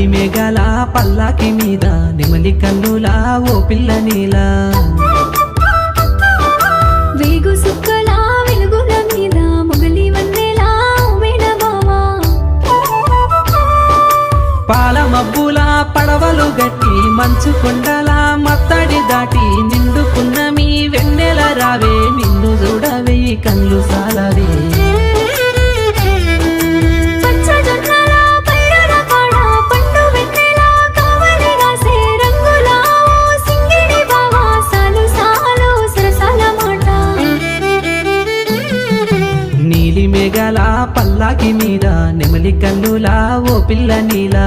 నీలి మేఘాల పల్లాకి మీద నెమలి కన్నులా ఓ పిల్ల నీలా వేగు సుక్కల వెలుగుల మీద మొగలి వన్నెలా మేనమామా పాల మబ్బుల పడవలు గట్టి మంచు కొండల మత్తడి దాటి నిండుకున్న మీ వెన్నెల రావే నిన్ను చూడవే కళ్ళు సాలవే పచ్చజొన్నల పైరుల కాడ పండు వెన్నెల కావలి రాసే రంగుల ఓ సింగిడి బావా సాలు సాలు సరసాల మాట నీలి మేఘాల పల్లాకి మీద నెమలి కన్నులా ఓ పిల్ల నీలా